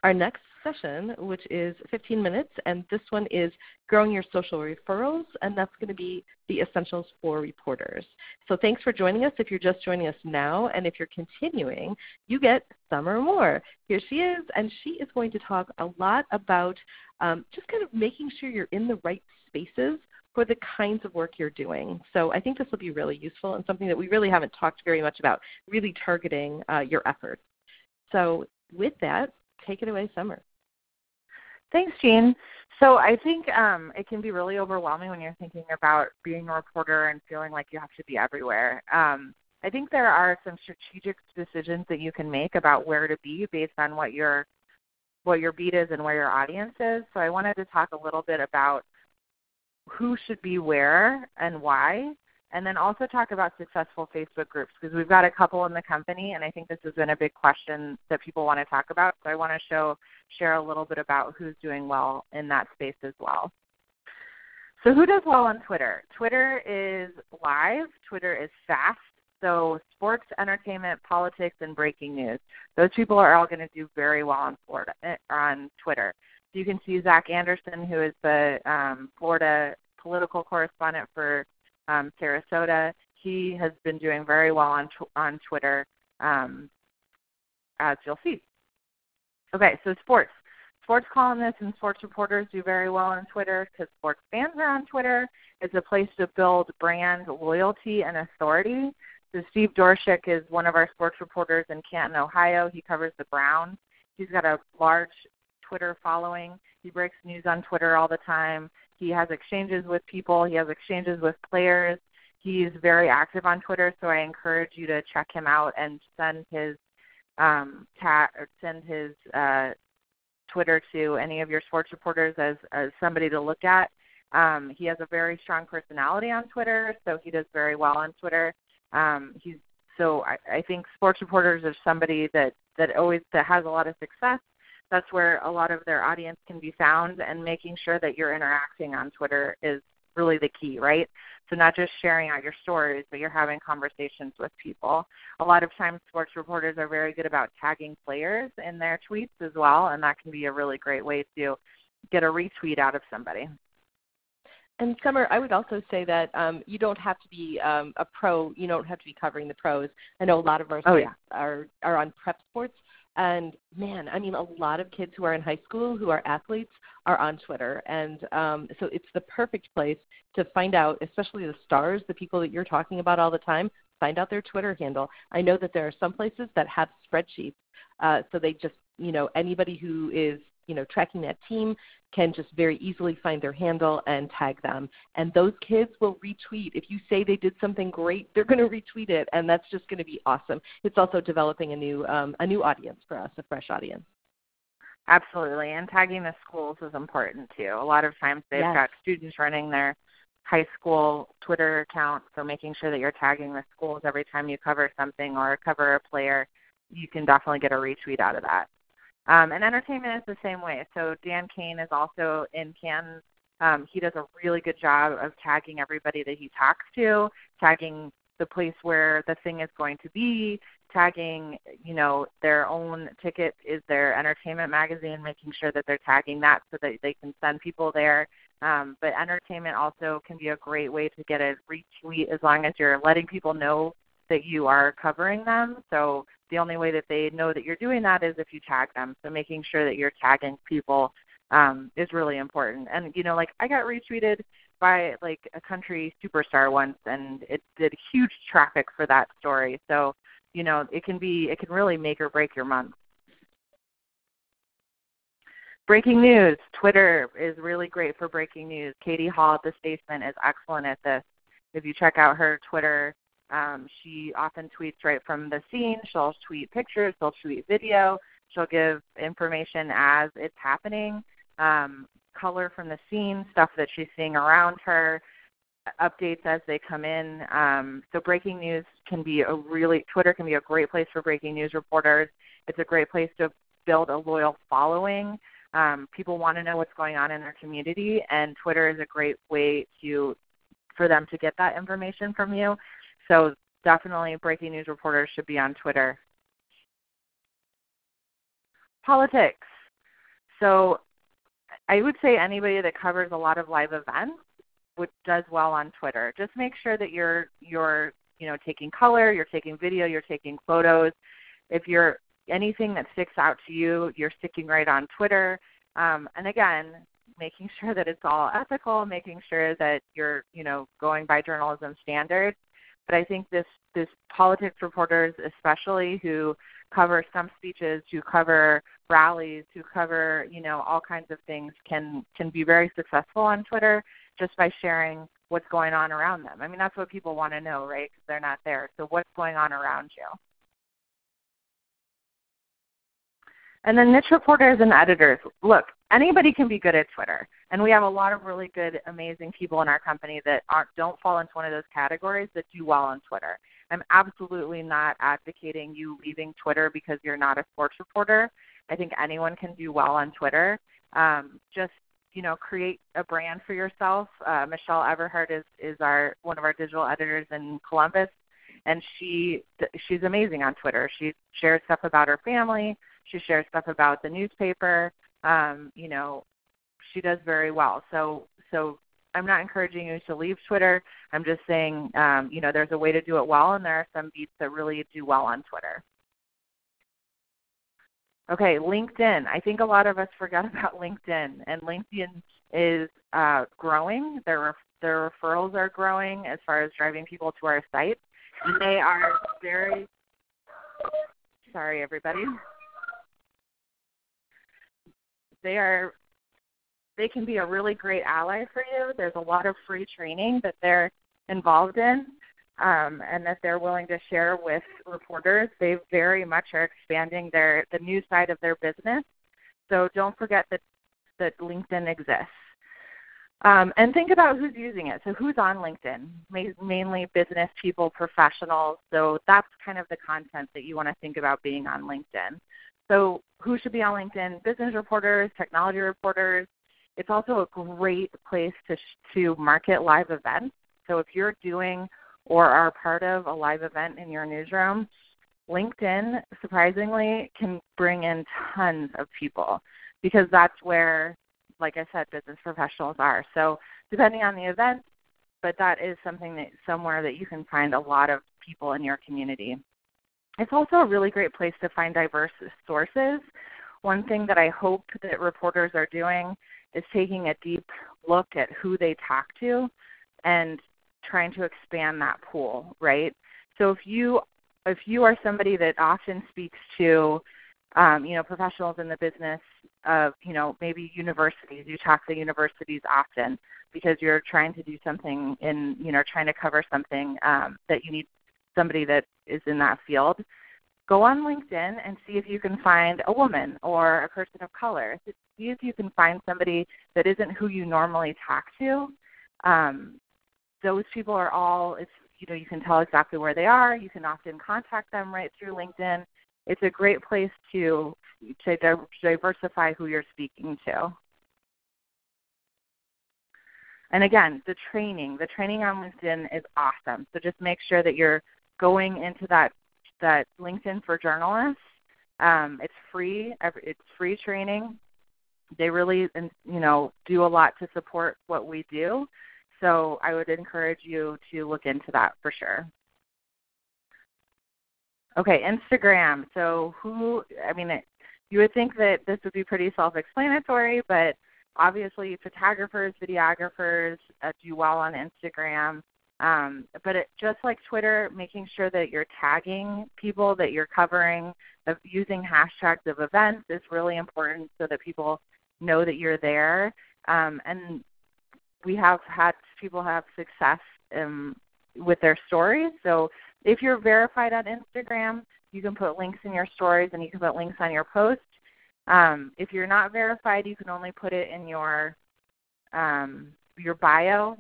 our next session, which is 15 minutes, and this one is growing your social referrals, and that's going to be the essentials for reporters. So thanks for joining us if you're just joining us now, and if you're continuing, you get Summer Moore. Here she is, and she is going to talk a lot about just kind of making sure you're in the right spaces for the kinds of work you're doing. So I think this will be really useful and something that we really haven't talked very much about, really targeting your efforts. So with that, take it away, Summer. Thanks, Jean. So I think it can be really overwhelming when you're thinking about being a reporter and feeling like you have to be everywhere. I think there are some strategic decisions that you can make about where to be based on what your beat is and where your audience is. So I wanted to talk a little bit about who should be where and why, and then also talk about successful Facebook groups, because we've got a couple in the company, and I think this has been a big question that people want to talk about. So I want to share a little bit about who's doing well in that space as well. So who does well on Twitter? Twitter is live. Twitter is fast. So sports, entertainment, politics, and breaking news. Those people are all going to do very well on Twitter. So you can see Zach Anderson, who is the Florida political correspondent for Sarasota. He has been doing very well on Twitter, as you'll see. Okay, so sports. Sports columnists and sports reporters do very well on Twitter because sports fans are on Twitter. It's a place to build brand loyalty and authority. So Steve Dorshik is one of our sports reporters in Canton, Ohio. He covers the Browns. He's got a large Twitter following. He breaks news on Twitter all the time. He has exchanges with people. He has exchanges with players. He's very active on Twitter, so I encourage you to check him out and send his Twitter to any of your sports reporters as somebody to look at. He has a very strong personality on Twitter, so he does very well on Twitter. So I think sports reporters are somebody that has a lot of success. That's where a lot of their audience can be found, and making sure that you're interacting on Twitter is really the key, right? So not just sharing out your stories, but you're having conversations with people. A lot of times sports reporters are very good about tagging players in their tweets as well, and that can be a really great way to get a retweet out of somebody. And Summer, I would also say that you don't have to be a pro. You don't have to be covering the pros. I know a lot of our sites are on prep sports. And, man, I mean, a lot of kids who are in high school who are athletes are on Twitter. And so it's the perfect place to find out, especially the stars, the people that you're talking about all the time, find out their Twitter handle. I know that there are some places that have spreadsheets. So they just, anybody who is, tracking that team can just very easily find their handle and tag them. And those kids will retweet. If you say they did something great, they're going to retweet it, and that's just going to be awesome. It's also developing a new audience for us, a fresh audience. Absolutely, and tagging the schools is important too. A lot of times they've got students running their high school Twitter account, so making sure that you're tagging the schools every time you cover something or cover a player, you can definitely get a retweet out of that. And entertainment is the same way. So Dan Kane is also in Canton. He does a really good job of tagging everybody that he talks to, tagging the place where the thing is going to be, tagging, their own ticket is their entertainment magazine, making sure that they're tagging that so that they can send people there. But entertainment also can be a great way to get a retweet as long as you're letting people know that you are covering them. So the only way that they know that you're doing that is if you tag them. So making sure that you're tagging people is really important. And, I got retweeted by a country superstar once, and it did huge traffic for that story. So, it can really make or break your month. Breaking news. Twitter is really great for breaking news. Katie Hall at The Statesman is excellent at this. If you check out her Twitter, she often tweets right from the scene. She'll tweet pictures. She'll tweet video. She'll give information as it's happening, color from the scene, stuff that she's seeing around her, updates as they come in. So breaking news Twitter can be a great place for breaking news reporters. It's a great place to build a loyal following. People want to know what's going on in their community, and Twitter is a great way for them to get that information from you. So definitely breaking news reporters should be on Twitter. Politics. So I would say anybody that covers a lot of live events does well on Twitter. Just make sure that you're taking color, you're taking video, you're taking photos. If you're anything that sticks out to you, you're sticking right on Twitter. And again, making sure that it's all ethical, making sure that you're going by journalism standards. But I think this politics reporters, especially who cover stump speeches, who cover rallies, who cover all kinds of things, can be very successful on Twitter just by sharing what's going on around them. I mean, that's what people want to know, right? Because they're not there. So what's going on around you? And then niche reporters and editors. Look, anybody can be good at Twitter. And we have a lot of really good, amazing people in our company that don't fall into one of those categories that do well on Twitter. I'm absolutely not advocating you leaving Twitter because you're not a sports reporter. I think anyone can do well on Twitter. Just create a brand for yourself. Michelle Everhart is one of our digital editors in Columbus, and she's amazing on Twitter. She shares stuff about her family. She shares stuff about the newspaper. She does very well. So I'm not encouraging you to leave Twitter. I'm just saying, there's a way to do it well, and there are some beats that really do well on Twitter. Okay, LinkedIn. I think a lot of us forgot about LinkedIn, and LinkedIn is growing. Their referrals are growing as far as driving people to our site, and they are very – sorry, everybody. They can be a really great ally for you. There's a lot of free training that they're involved in and that they're willing to share with reporters. They very much are expanding the news side of their business. So don't forget that LinkedIn exists. And think about who's using it. So who's on LinkedIn? Mainly business people, professionals. So that's kind of the content that you want to think about being on LinkedIn. So who should be on LinkedIn? Business reporters, technology reporters. It's also a great place to market live events. So if you're doing or are part of a live event in your newsroom, LinkedIn, surprisingly, can bring in tons of people because that's where, like I said, business professionals are. So depending on the event, but that is somewhere that you can find a lot of people in your community. It's also a really great place to find diverse sources. One thing that I hope that reporters are doing is taking a deep look at who they talk to and trying to expand that pool, right? So if you are somebody that often speaks to professionals in the business of, maybe universities, you talk to universities often because you're trying to do something trying to cover something that you need somebody that is in that field, go on LinkedIn and see if you can find a woman or a person of color. See if you can find somebody that isn't who you normally talk to. Those people are all, you can tell exactly where they are. You can often contact them right through LinkedIn. It's a great place to diversify who you're speaking to. And again, the training on LinkedIn is awesome. So just make sure that you're going into that LinkedIn for journalists. It's free. It's free training. They really, do a lot to support what we do. So I would encourage you to look into that for sure. Okay, Instagram. So you would think that this would be pretty self-explanatory, but obviously photographers, videographers do well on Instagram. But just like Twitter, making sure that you're tagging people that you're covering, using hashtags of events is really important so that people know that you're there. And we have had people have success with their stories. So if you're verified on Instagram, you can put links in your stories and you can put links on your posts. If you're not verified, you can only put it in your bio.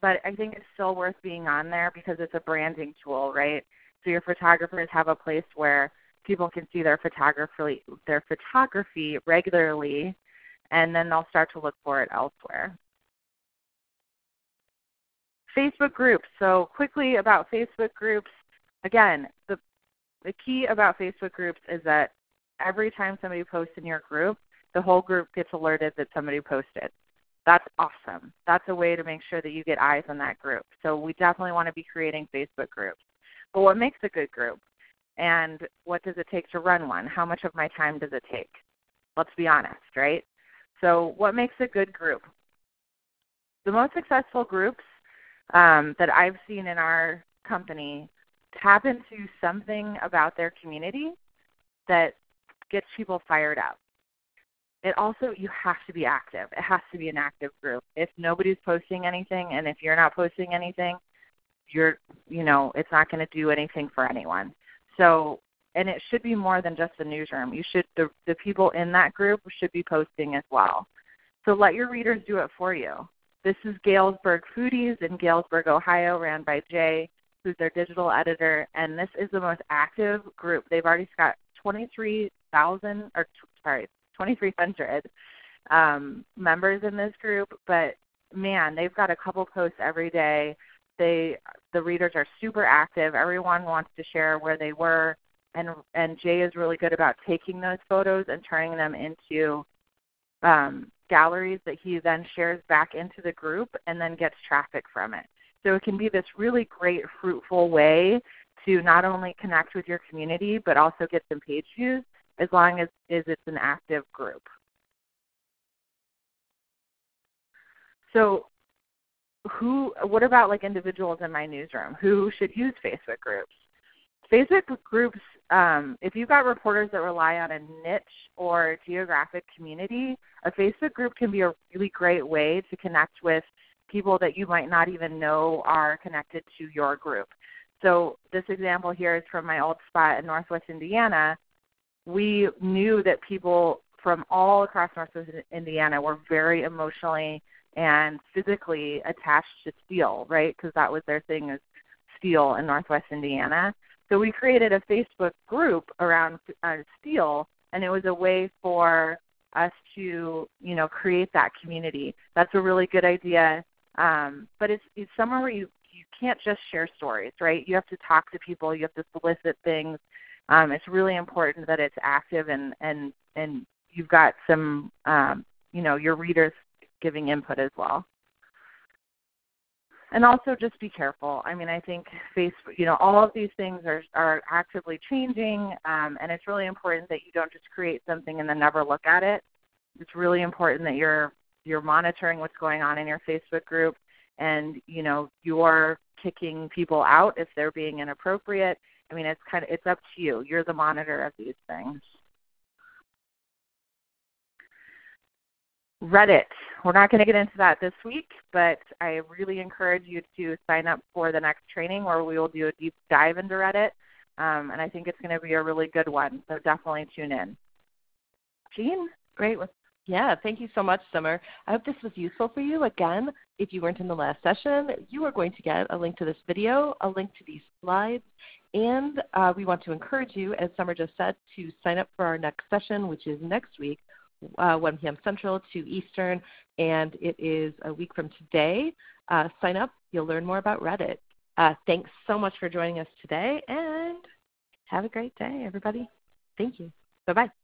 But I think it's still worth being on there because it's a branding tool, right? So your photographers have a place where people can see their photography regularly, and then they'll start to look for it elsewhere. Facebook groups. So quickly about Facebook groups, again, the key about Facebook groups is that every time somebody posts in your group, the whole group gets alerted that somebody posted. That's awesome. That's a way to make sure that you get eyes on that group. So we definitely want to be creating Facebook groups. But what makes a good group? And what does it take to run one? How much of my time does it take? Let's be honest, right? So what makes a good group? The most successful groups that I've seen in our company tap into something about their community that gets people fired up. It also, you have to be active. It has to be an active group. If nobody's posting anything and if you're not posting anything, it's not going to do anything for anyone. So, and it should be more than just the newsroom. The people in that group should be posting as well. So let your readers do it for you. This is Galesburg Foodies in Galesburg, Ohio, ran by Jay, who's their digital editor, and this is the most active group. They've already got 2,300 members in this group, but man, they've got a couple posts every day. The readers are super active. Everyone wants to share where they were, and Jay is really good about taking those photos and turning them into galleries that he then shares back into the group and then gets traffic from it. So it can be this really great, fruitful way to not only connect with your community but also get some page views as long as it's an active group. So what about like individuals in my newsroom? Who should use Facebook groups? Facebook groups, if you've got reporters that rely on a niche or geographic community, a Facebook group can be a really great way to connect with people that you might not even know are connected to your group. So this example here is from my old spot in Northwest Indiana. We knew that people from all across Northwest Indiana were very emotionally and physically attached to steel, right? Because that was their thing, is steel in Northwest Indiana. So we created a Facebook group around steel, and it was a way for us to, create that community. That's a really good idea. But it's somewhere where you can't just share stories, right? You have to talk to people. You have to solicit things. It's really important that it's active and you've got some, your readers giving input as well. And also just be careful. I mean, I think Facebook, all of these things are actively changing, and it's really important that you don't just create something and then never look at it. It's really important that you're monitoring what's going on in your Facebook group, and you're kicking people out if they're being inappropriate. I mean, it's up to you. You're the monitor of these things. Reddit. We're not going to get into that this week, but I really encourage you to sign up for the next training where we will do a deep dive into Reddit, and I think it's going to be a really good one, so definitely tune in. Jean? Great. Yeah, thank you so much, Summer. I hope this was useful for you. Again, if you weren't in the last session, you are going to get a link to this video, a link to these slides, and we want to encourage you, as Summer just said, to sign up for our next session, which is next week, 1 p.m. Central, 2 Eastern, and it is a week from today. Sign up. You'll learn more about Reddit. Thanks so much for joining us today, and have a great day, everybody. Thank you. Bye-bye.